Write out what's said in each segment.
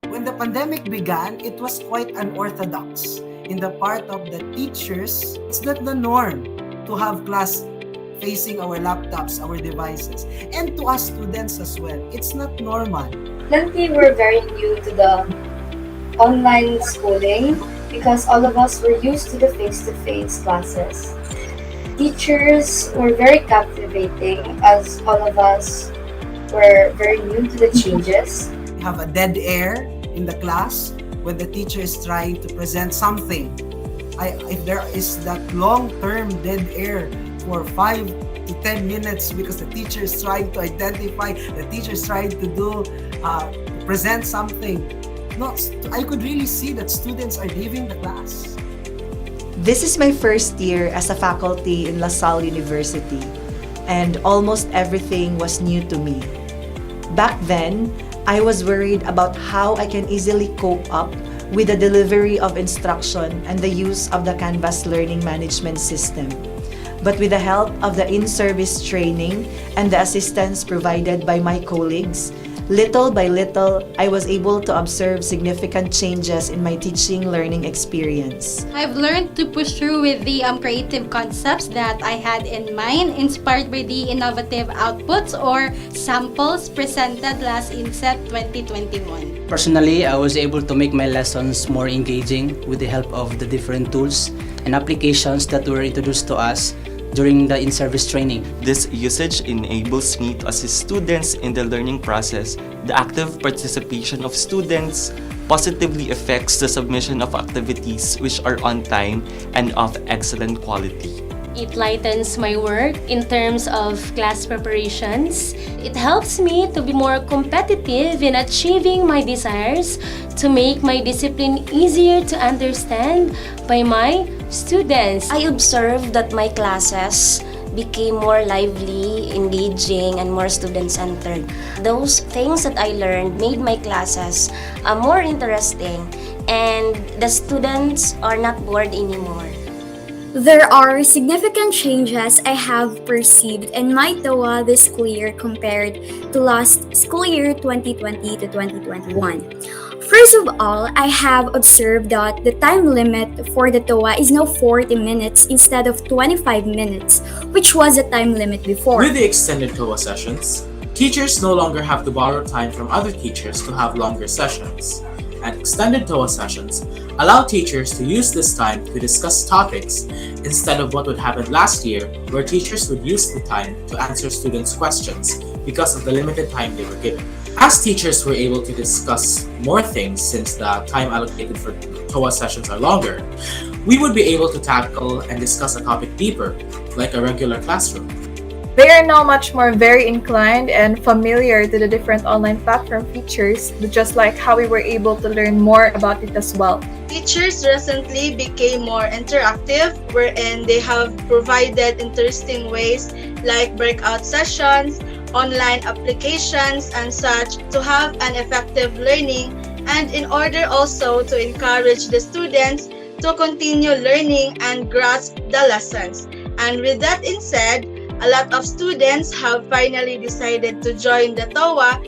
When the pandemic began, it was quite unorthodox in the part of the teachers. It's not the norm to have class facing our laptops, our devices, and to us students as well. It's not normal. Plenty were very new to the online schooling because all of us were used to the face-to-face classes. Teachers were very captivating as all of us were very new to the changes. We have a dead air in the class when the teacher is trying to present something. If there is that long-term dead air for 5 to 10 minutes because the teacher is trying to identify, the teacher is trying to present something, I could really see that students are leaving the class. This is my first year as a faculty in LaSalle University, and almost everything was new to me. Back then, I was worried about how I can easily cope up with the delivery of instruction and the use of the Canvas learning management system. But with the help of the in-service training and the assistance provided by my colleagues, little by little, I was able to observe significant changes in my teaching learning experience. I've learned to push through with the creative concepts that I had in mind, inspired by the innovative outputs or samples presented last INSET 2021. Personally, I was able to make my lessons more engaging with the help of the different tools and applications that were introduced to us during the in-service training. This usage enables me to assist students in the learning process. The active participation of students positively affects the submission of activities which are on time and of excellent quality. It lightens my work in terms of class preparations. It helps me to be more competitive in achieving my desires, to make my discipline easier to understand by my students. I observed that my classes became more lively, engaging, and more student-centered. Those things that I learned made my classes more interesting, and the students are not bored anymore. There are significant changes I have perceived in my TOA this school year compared to last school year 2020 to 2021. First of all, I have observed that the time limit for the TOA is now 40 minutes instead of 25 minutes, which was the time limit before. With the extended TOA sessions, teachers no longer have to borrow time from other teachers to have longer sessions. And extended TOA sessions allow teachers to use this time to discuss topics instead of what would happen last year, where teachers would use the time to answer students' questions because of the limited time they were given. As teachers were able to discuss more things since the time allocated for TOA sessions are longer, we would be able to tackle and discuss a topic deeper, like a regular classroom. They are now much more very inclined and familiar to the different online platform features, just like how we were able to learn more about it as well. Teachers recently became more interactive, wherein they have provided interesting ways like breakout sessions, online applications, and such to have an effective learning, and in order also to encourage the students to continue learning and grasp the lessons. And with that in said, a lot of students have finally decided to join the TOA.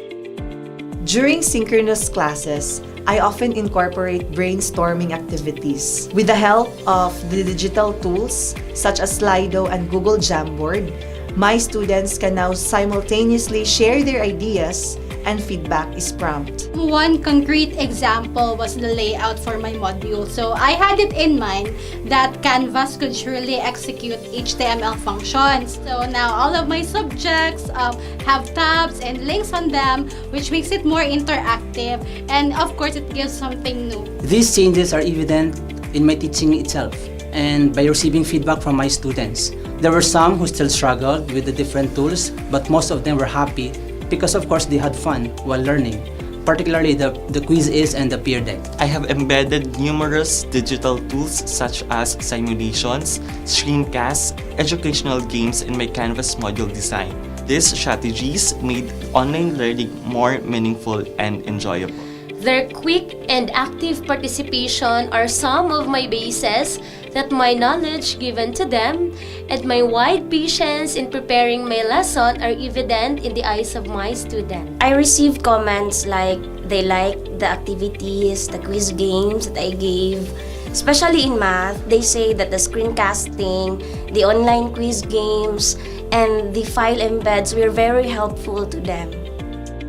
During synchronous classes, I often incorporate brainstorming activities. With the help of the digital tools such as Slido and Google Jamboard, my students can now simultaneously share their ideas and feedback is prompt. One concrete example was the layout for my module. So I had it in mind that Canvas could surely execute HTML functions. So now all of my subjects have tabs and links on them, which makes it more interactive, and of course it gives something new. These changes are evident in my teaching itself and by receiving feedback from my students. There were some who still struggled with the different tools, but most of them were happy because of course they had fun while learning, particularly the quizzes and the peer deck. I have embedded numerous digital tools such as simulations, screencasts, educational games in my Canvas module design. These strategies made online learning more meaningful and enjoyable. Their quick and active participation are some of my bases that my knowledge given to them and my wide patience in preparing my lesson are evident in the eyes of my student. I received comments like they liked the activities, the quiz games that I gave. Especially in math, they say that the screencasting, the online quiz games, and the file embeds were very helpful to them.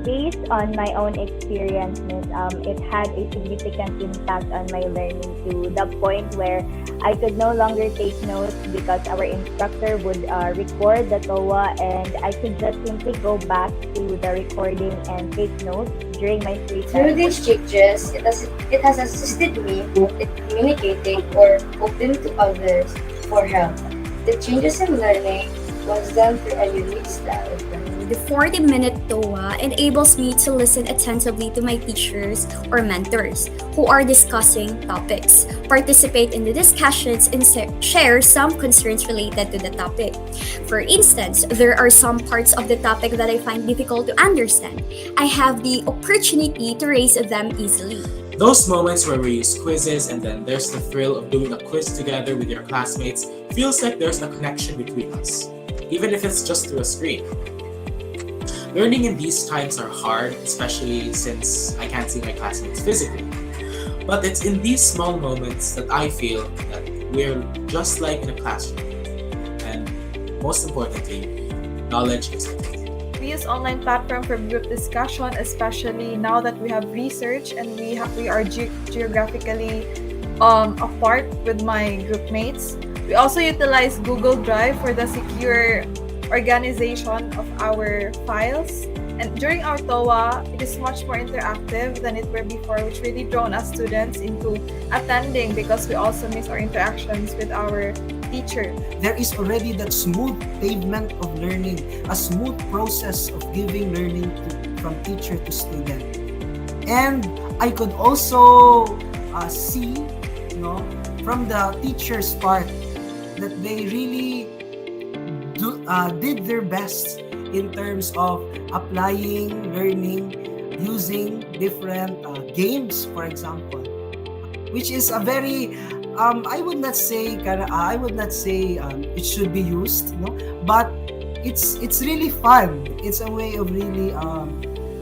Based on my own experiences, it had a significant impact on my learning to the point where I could no longer take notes because our instructor would record the TOA and I could just simply go back to the recording and take notes during my free time. Through these changes, it has assisted me in communicating or open to others for help. The changes in learning was done through a unique style. The 40-minute TOA enables me to listen attentively to my teachers or mentors who are discussing topics, participate in the discussions, and share some concerns related to the topic. For instance, there are some parts of the topic that I find difficult to understand. I have the opportunity to raise them easily. Those moments where we use quizzes and then there's the thrill of doing a quiz together with your classmates feels like there's a connection between us, even if it's just through a screen. Learning in these times are hard, especially since I can't see my classmates physically. But it's in these small moments that I feel that we're just like in a classroom. And most importantly, knowledge is free. We use online platform for group discussion, especially now that we have research and we are geographically apart with my group mates. We also utilize Google Drive for the secure organization of our files. And during our TOA, it is much more interactive than it were before, which really drawn us students into attending because we also miss our interactions with our teacher. There is already that smooth pavement of learning, a smooth process of giving learning from teacher to student. And I could also see, from the teacher's part that they really did their best in terms of applying learning using different games, for example, which is a very I would not say it should be used, but it's really fun. It's a way of really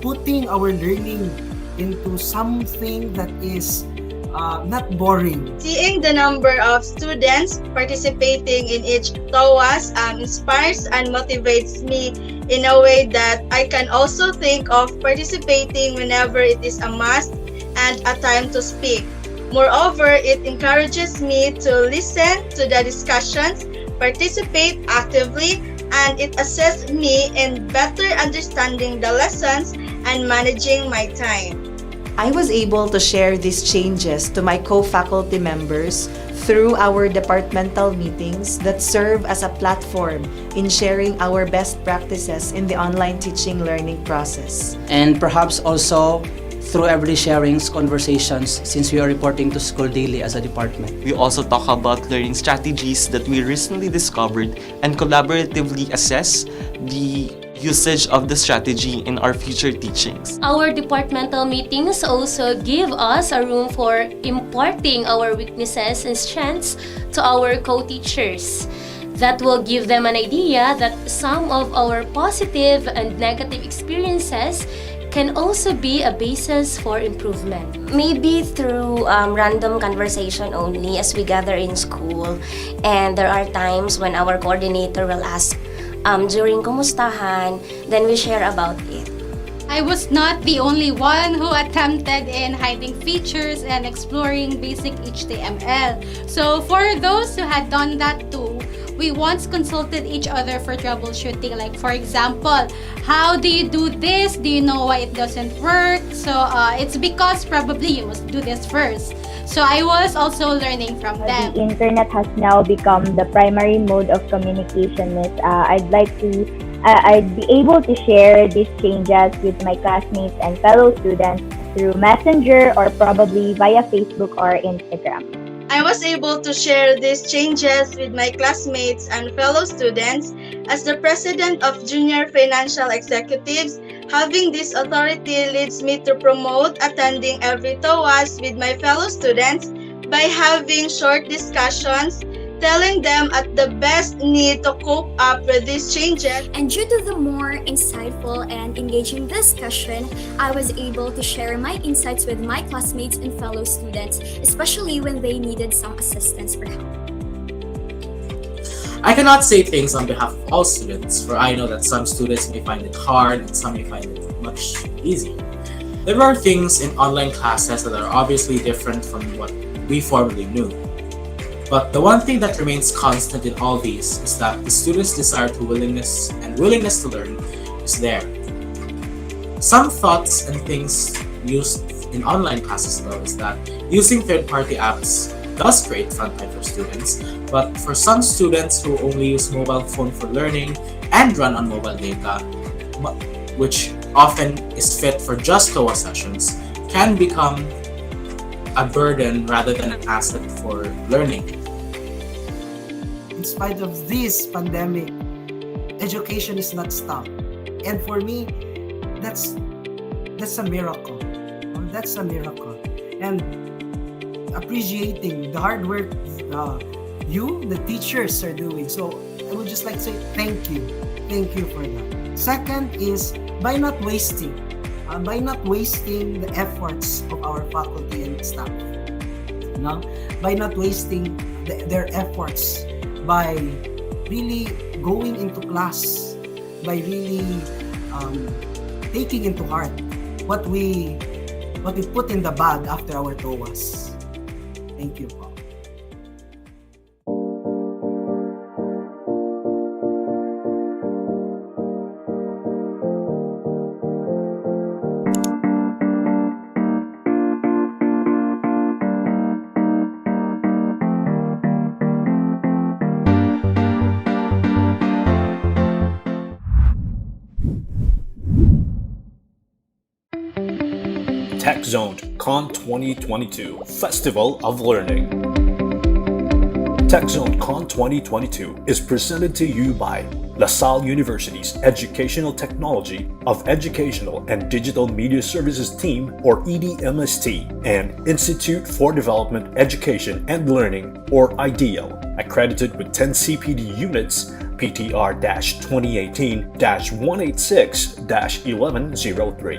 putting our learning into something that is not boring. Seeing the number of students participating in each TOAS inspires and motivates me in a way that I can also think of participating whenever it is a must and a time to speak. Moreover, it encourages me to listen to the discussions, participate actively, and it assists me in better understanding the lessons and managing my time. I was able to share these changes to my co-faculty members through our departmental meetings that serve as a platform in sharing our best practices in the online teaching learning process. And perhaps also through everyday sharings, conversations, since we are reporting to school daily as a department. We also talk about learning strategies that we recently discovered and collaboratively assess the usage of the strategy in our future teachings. Our departmental meetings also give us a room for imparting our weaknesses and strengths to our co-teachers. That will give them an idea that some of our positive and negative experiences can also be a basis for improvement. Maybe through random conversation only as we gather in school. And there are times when our coordinator will ask, during kumustahan, then we share about it. I was not the only one who attempted in hiding features and exploring basic HTML. So for those who had done that too, we once consulted each other for troubleshooting. Like for example, how do you do this? Do you know why it doesn't work? So it's because probably you must do this first. So I was also learning from them. The internet has now become the primary mode of communication, Miss. I'd be able to share these changes with my classmates and fellow students through Messenger or probably via Facebook or Instagram. I was able to share these changes with my classmates and fellow students. As the president of Junior Financial Executives, having this authority leads me to promote attending every TOAS with my fellow students by having short discussions, telling them at the best need to cope up with these changes. And due to the more insightful and engaging discussion, I was able to share my insights with my classmates and fellow students, especially when they needed some assistance or help. I cannot say things on behalf of all students, for I know that some students may find it hard and some may find it much easier. There are things in online classes that are obviously different from what we formerly knew. But the one thing that remains constant in all these is that the students' desire to willingness to learn is there. Some thoughts and things used in online classes though is that using third-party apps does create fun time for students, but for some students who only use mobile phone for learning and run on mobile data, which often is fit for just TOA sessions, can become a burden rather than an asset for learning. In spite of this pandemic, education is not stopped. And for me, that's a miracle. That's a miracle. And appreciating the hard work the teachers are doing. So I would just like to say thank you for that. Second is by not wasting the efforts of our faculty and staff. By not wasting their efforts, by really going into class, by really taking into heart what we put in the bag after our TOAS. Thank you po. TechZONEd Con 2022 Festival of Learning. TechZONEd Con 2022 is presented to you by LaSalle University's Educational Technology of Educational and Digital Media Services Team, or EDMST, and Institute for Development, Education and Learning, or IDEAL, accredited with 10 CPD units, PTR-2018-186-1103.